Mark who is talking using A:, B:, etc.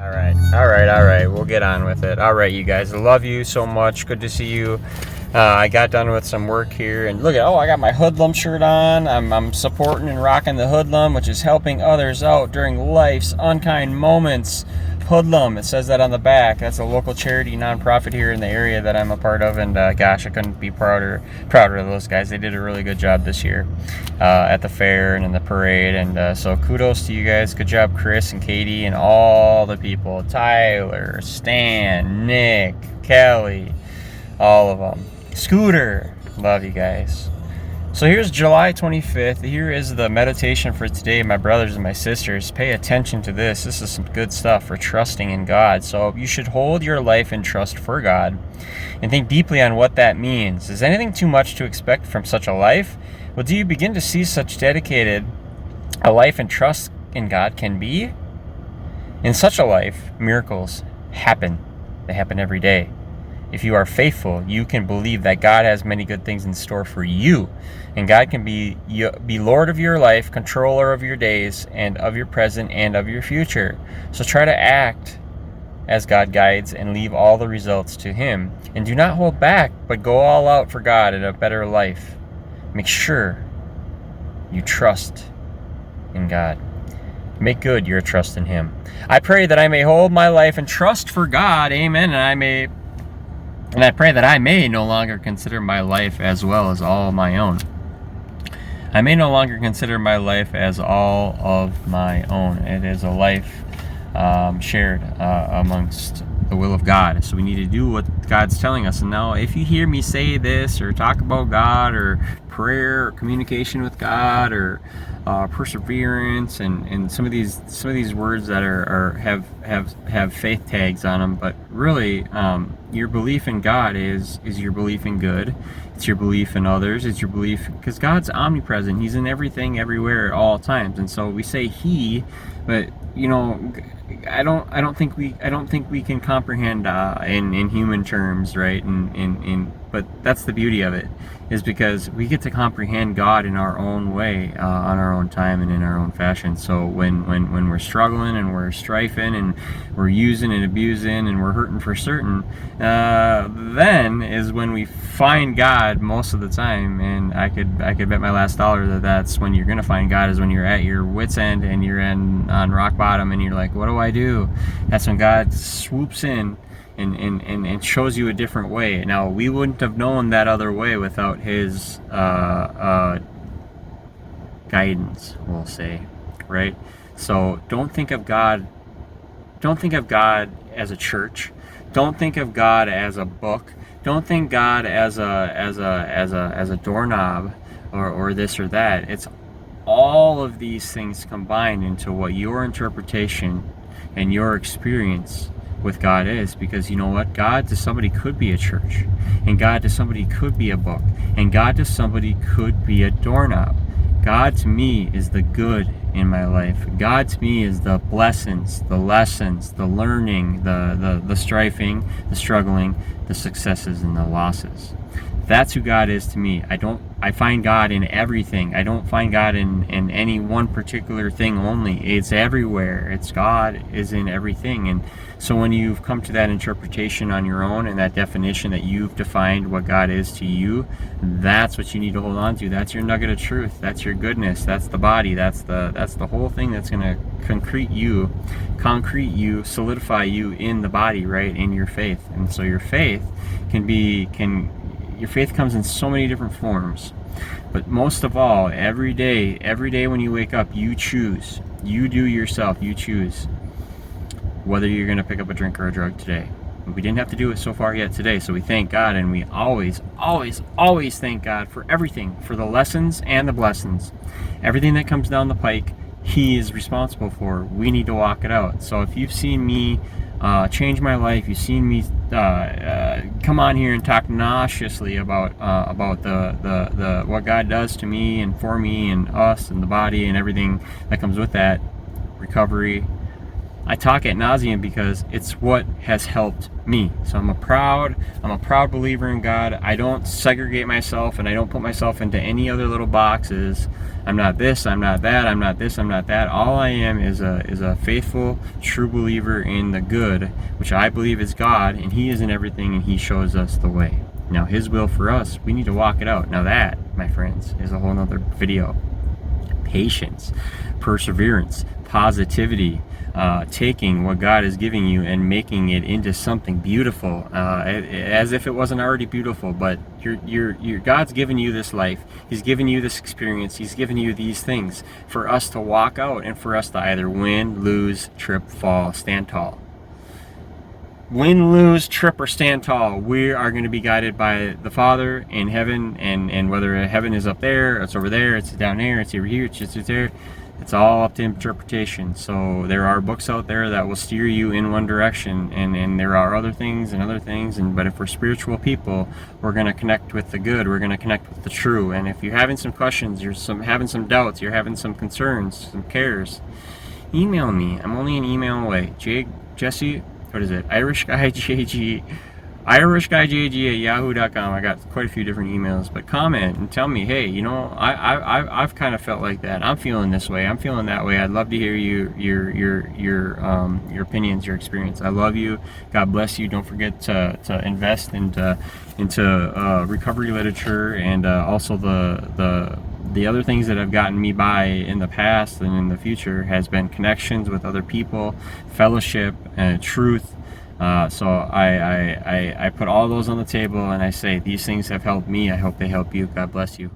A: All right. We'll get on with it. All right, you guys. I love you so much. Good to see you. I got done with some work here, and look at, I got my Hoodlum shirt on. I'm supporting and rocking the Hoodlum, which is helping others out during life's unkind moments. Hoodlum, it says that on the back. That's a local charity nonprofit here in the area that I'm a part of, and gosh, I couldn't be prouder of those guys. They did a really good job this year at the fair and in the parade, and so kudos to you guys. Good job, Chris and Katie and all the people, Tyler, Stan, Nick, Kelly, all of them. Scooter, love you guys. So here's July 25th. Here is the meditation for today, my brothers and my sisters. Pay attention to this. This is some good stuff for trusting in God. So you should hold your life in trust for God and think deeply on what that means. Is anything too much to expect from such a life? Well, do you begin to see such dedicated a life and trust in God can be? In such a life, miracles happen. They happen every day. If you are faithful, you can believe that God has many good things in store for you. And God can be Lord of your life, controller of your days, and of your present and of your future. So try to act as God guides and leave all the results to Him. And do not hold back, but go all out for God and a better life. Make sure you trust in God. Make good your trust in Him. I pray that I may hold my life in trust for God. Amen. And I pray that I may no longer consider my life as well as all my own. I may no longer consider my life as all of my own. It is a life shared amongst the will of God. So we need to do what God's telling us. And now if you hear me say this or talk about God or prayer or communication with God or perseverance and some of these words that have faith tags on them, but really your belief in God is your belief in good. It's your belief in others. It's your belief, because God's omnipresent. He's in everything, everywhere, at all times. And so we say He, but I don't think we can comprehend in human terms, right? But that's the beauty of it, is because we get to comprehend God in our own way, on our own time and in our own fashion. So when we're struggling and we're strifing and we're using and abusing and we're hurting for certain, then is when we find God most of the time. And I could bet my last dollar that that's when you're gonna find God, is when you're at your wit's end and you're on rock bottom and you're like, what do I do? That's when God swoops in and shows you a different way. Now, we wouldn't have known that other way without His guidance, we'll say, right? So don't think of God as a church. Don't think of God as a book. Don't think God as a doorknob or this or that. It's all of these things combined into what your interpretation and your experience with God is. Because you know what? God to somebody could be a church, and God to somebody could be a book, and God to somebody could be a doorknob. God to me is the good in my life. God to me is the blessings, the lessons, the learning, the striving, the struggling, the successes, and the losses. That's who God is to me. I find God in everything. I don't find God in any one particular thing only. It's everywhere. It's God is in everything. And so when you've come to that interpretation on your own and that definition that you've defined what God is to you, that's what you need to hold on to. That's your nugget of truth. That's your goodness. That's the body. That's the whole thing that's going to concrete you, solidify you in the body, right? In your faith. And so your faith your faith comes in so many different forms. But most of all, every day when you wake up, you choose. You do yourself. You choose whether you're going to pick up a drink or a drug today. We didn't have to do it so far yet today, so we thank God, and we always thank God for everything, for the lessons and the blessings. Everything that comes down the pike, He is responsible for. We need to walk it out. So if you've seen me change my life, you've seen me come on here and talk nauseously about the what God does to me and for me and us and the body and everything that comes with that, recovery, I talk ad nauseum because it's what has helped me. So I'm a proud believer in God. I don't segregate myself, and I don't put myself into any other little boxes. I'm not this, I'm not that, I'm not this, I'm not that. All I am is a faithful, true believer in the good, which I believe is God, and He is in everything, and He shows us the way. Now, His will for us, we need to walk it out. Now that, my friends, is a whole nother video. Patience, perseverance, positivity, taking what God is giving you and making it into something beautiful, as if it wasn't already beautiful. But God's given you this life. He's given you this experience. He's given you these things for us to walk out and for us to either win, lose, trip, fall, stand tall. Win, lose, trip, or stand tall, we are going to be guided by the Father in heaven, and whether heaven is up there, it's over there, it's down there, it's over here, it's just there, it's all up to interpretation. So there are books out there that will steer you in one direction, and there are other things, but if we're spiritual people, we're going to connect with the good, we're going to connect with the true. And if you're having some questions, you're having some doubts, you're having some concerns, some cares, email me. I'm only an email away. Jesse, what is it? IrishGuyJG at yahoo.com. I got quite a few different emails, but comment and tell me, hey, you know, I've kind of felt like that. I'm feeling this way. I'm feeling that way. I'd love to hear your opinions, your experience. I love you. God bless you. Don't forget to invest into recovery literature, and also the other things that have gotten me by in the past and in the future has been connections with other people, fellowship, and truth. So I put all those on the table, and I say these things have helped me. I hope they help you. God bless you.